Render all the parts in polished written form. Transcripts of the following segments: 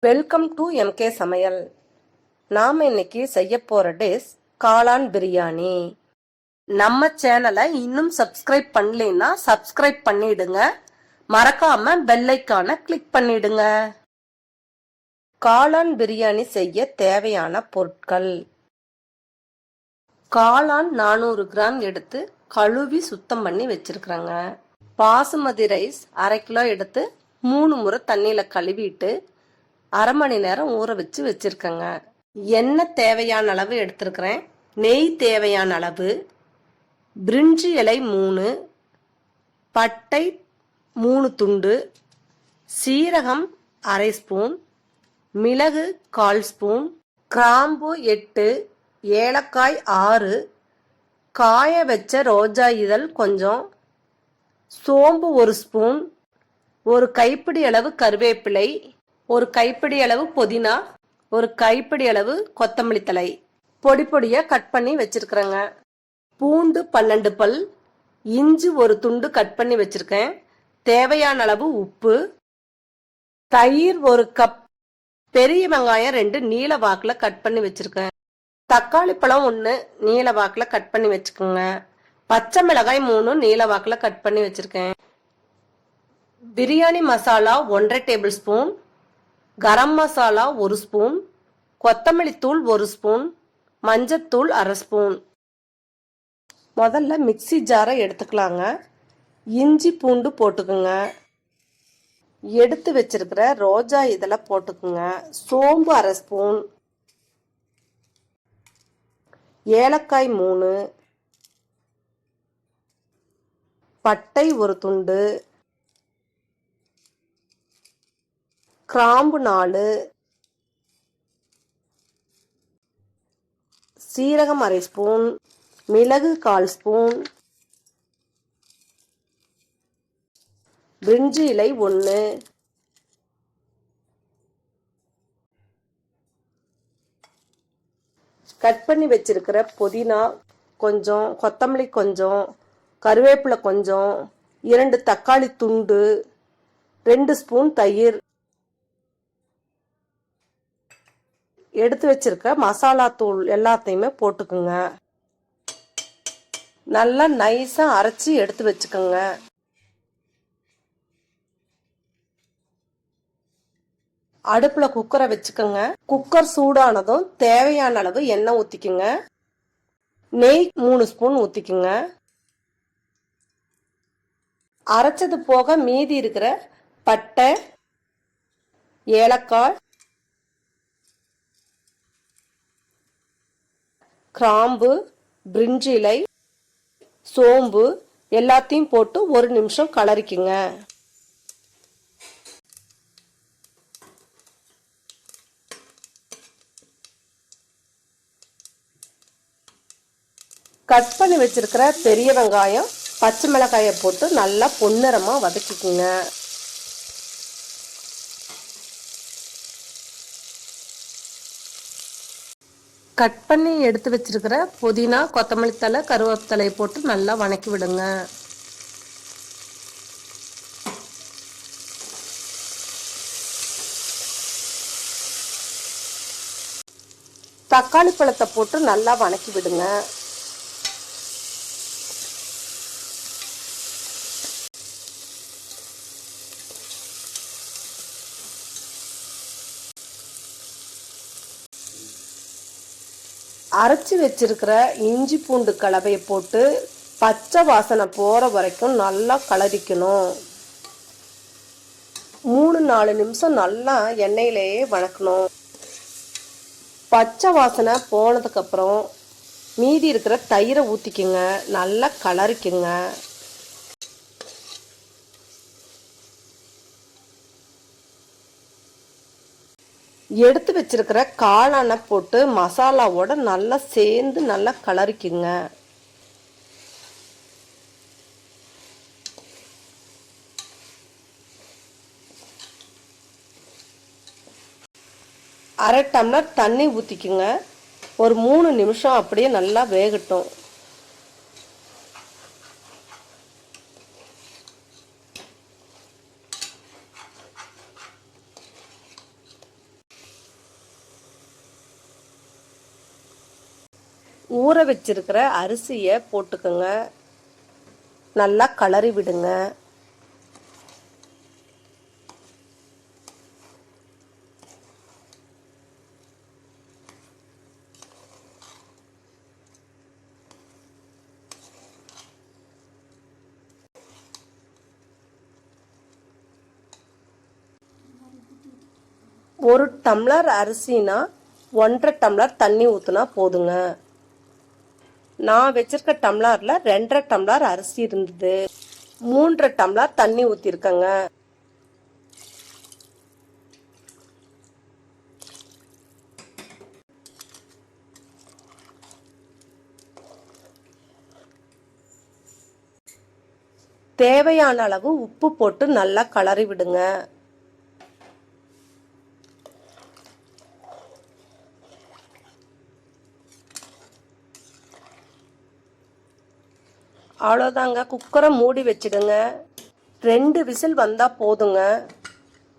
Welcome to MK சமையல். நாம் இன்னைக்கு செய்ய போற டிஷ் காளான் பிரியாணி. நம்ம சேனலை இன்னும் சப்ஸ்கிரைப் பண்ணலைன்னா சப்ஸ்கிரைப் பண்ணிடுங்க. மறக்காம பெல் ஐகானை கிளிக் பண்ணிடுங்க. காளான் பிரியாணி செய்ய தேவையான பொருட்கள்: காளான் 400 கிராம் எடுத்து கழுவி சுத்தம் பண்ணி வச்சிருக்கிறேங்க. பாசுமதி ரைஸ் 1/2 கிலோ எடுத்து 3 முறை தண்ணியில கழுவிட்டு அரை மணி நேரம் ஊற வச்சு வச்சிருக்கேங்க. எண்ணெய் தேவையான அளவு எடுத்திருக்கிறேன். நெய் தேவையான அளவு, பிரிஞ்சி இலை 3, பட்டை 3 துண்டு, சீரகம் 1/2 ஸ்பூன், மிளகு 1/4 ஸ்பூன், கிராம்பு 8, ஏலக்காய் 6, காய வச்ச ரோஜா இதழ் கொஞ்சம், சோம்பு 1 ஸ்பூன், ஒரு கைப்பிடி அளவு கருவேப்பிலை, ஒரு கைப்பிடி அளவு புதினா, ஒரு கைப்பிடி அளவு கொத்தமல்லி தழை பொடி பொடியா கட் பண்ணி வச்சிருக்கிறேங்க. பூண்டு 12 பல், இஞ்சி 1 துண்டு கட் பண்ணி வச்சிருக்கேன். தேவையான அளவு உப்பு, தயிர் 1 கப், பெரிய வெங்காயம் 2 நீல வாக்குல கட் பண்ணி வச்சிருக்கேன். தக்காளி பழம் 1 நீல வாக்குல கட் பண்ணி வச்சுக்கோங்க. பச்சை மிளகாய் 3 நீல வாக்குல கட் பண்ணி வச்சிருக்கேன். Biryani masala 1/2 table spoon, garam masala 1 spoon, கொத்தமல்லி தூள் 1 ஸ்பூன், மஞ்சத்தூள் 1/2 ஸ்பூன். முதல்ல மிக்ஸி ஜாரை எடுத்துக்கலாங்க. இஞ்சி பூண்டு போட்டுக்குங்க. எடுத்து வச்சிருக்கிற ரோஜா இதழை போட்டுக்குங்க. சோம்பு 1/2 ஸ்பூன், ஏலக்காய் 3, பட்டை 1 துண்டு, கிராம்பு 4, சீரகம் 1/2 ஸ்பூன், மிளகு 1/4 ஸ்பூன், பிரிஞ்சி இலை 1, கட் பண்ணி வச்சிருக்கிற புதினா கொஞ்சம், கொத்தமல்லி கொஞ்சம், கருவேப்பிலை கொஞ்சம், 2 தக்காளி துண்டு, 2 ஸ்பூன் தயிர், எடுத்து வச்சிருக்க மசாலா தூள் எல்லாத்தையுமே போட்டுக்குங்க. நல்லா நைஸா அரைச்சி எடுத்து வச்சுக்கோங்க. அடுப்புல குக்கரை வச்சுக்கோங்க. குக்கர் சூடானதும் தேவையான அளவு எண்ணெய் ஊத்திக்குங்க. நெய் 3 ஸ்பூன் ஊத்திக்குங்க. அரைச்சது போக மீதி இருக்கிற பட்டை, ஏலக்காய், கிராம்பு, பிரிஞ்சி இலை, சோம்பு எல்லாத்தையும் போட்டு 1 நிமிஷம் கலரிக்குங்க. கட் பண்ணி வச்சிருக்கிற பெரிய வெங்காயம், பச்சை மிளகாயை போட்டு நல்லா பொன்னிறமா வதக்கிக்குங்க. கட் பண்ணி எடுத்து வச்சிருக்கிற புதினா, கொத்தமல்லி தழை, கருவேப்பிலை போட்டு நல்லா வணக்கி விடுங்க. தக்காளி பழத்தை போட்டு நல்லா வணக்கி விடுங்க. அரைச்சி வச்சிருக்கிற இஞ்சி பூண்டு கலவையை போட்டு பச்சை வாசனை போற வரைக்கும் நல்லா கலரிக்கணும். 3-4 நிமிஷம் நல்லா எண்ணெயிலேயே வணக்கணும். பச்சை வாசனை போனதுக்கு அப்புறம் மீதி இருக்கிற தயிரை ஊத்திக்குங்க. நல்லா கலரிக்குங்க. எடுத்து வச்சிருக்கிற காளானை போட்டு மசாலாவோட நல்லா சேர்ந்து நல்லா கலரிக்குங்க. அரை டம்ளர் தண்ணி ஊத்திக்குங்க. ஒரு 3 நிமிஷம் அப்படியே நல்லா வேகட்டும். ஊற வச்சிருக்கிற அரிசியை போட்டுக்கோங்க. நல்லா கலரி விடுங்க. ஒரு டம்ளர் அரிசினா 1.5 டம்ளர் தண்ணி ஊற்றினா போதுங்க. நான் வச்சிருக்க டம்ளரில் 2.5 டம்ளர் அரிசி இருந்தது. 3.5 டம்ளர் தண்ணி ஊற்றிருக்கேங்க. தேவையான அளவு உப்பு போட்டு நல்லா கலரி விடுங்க. அவ்வளோதாங்க. குக்கரை மூடி வச்சிடுங்க. 2 விசில் வந்தா போதுங்க.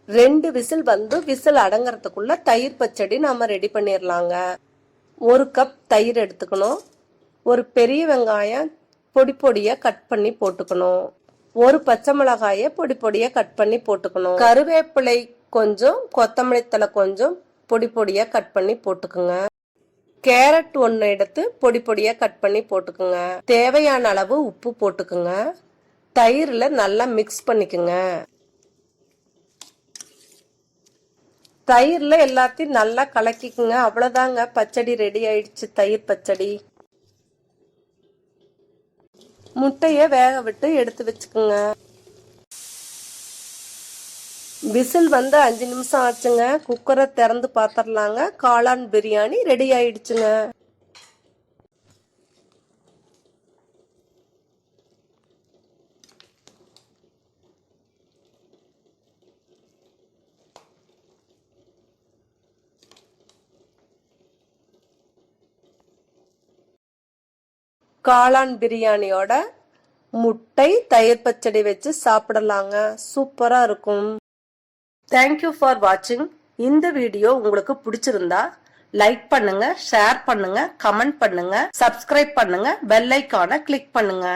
2 விசில் வந்து விசில் அடங்குறதுக்குள்ள தயிர் பச்சடி நாம ரெடி பண்ணிடலாங்க. 1 கப் தயிர் எடுத்துக்கணும். ஒரு பெரிய வெங்காயம் பொடி பொடியா கட் பண்ணி போட்டுக்கணும். ஒரு பச்சை மிளகாய பொடி பொடியா கட் பண்ணி போட்டுக்கணும். கருவேப்பிலை கொஞ்சம், கொத்தமல்லி தழை கொஞ்சம் பொடி பொடியா கட் பண்ணி போட்டுக்குங்க. கேரட் 1 எடுத்து பொடி பொடியா கட் பண்ணி போட்டுக்குங்க. தேவையான அளவு உப்பு போட்டுக்குங்க. தயிர்ல நல்லா மிக்ஸ் பண்ணிக்குங்க. தயிர்ல எல்லாத்தையும் நல்லா கலக்கிக்குங்க. அவ்வளவுதாங்க, பச்சடி ரெடி ஆயிடுச்சு. தயிர் பச்சடி. முட்டைய வேக விட்டு எடுத்து வச்சுக்குங்க. விசில் வந்து 5 நிமிஷம் ஆச்சுங்க. குக்கரை திறந்து பாத்திரலாங்க. காளான் பிரியாணி ரெடி ஆயிடுச்சுங்க. காளான் பிரியாணியோட முட்டை தயிர் பச்சடி வச்சு சாப்பிடலாங்க. சூப்பரா இருக்கும். தேங்க்யூ ஃபார் வாட்சிங். இந்த வீடியோ உங்களுக்கு பிடிச்சிருந்தா லைக் பண்ணுங்க, ஷேர் பண்ணுங்க, கமெண்ட் பண்ணுங்க, சப்ஸ்கிரைப் பண்ணுங்க, பெல் ஐகானை கிளிக் பண்ணுங்க.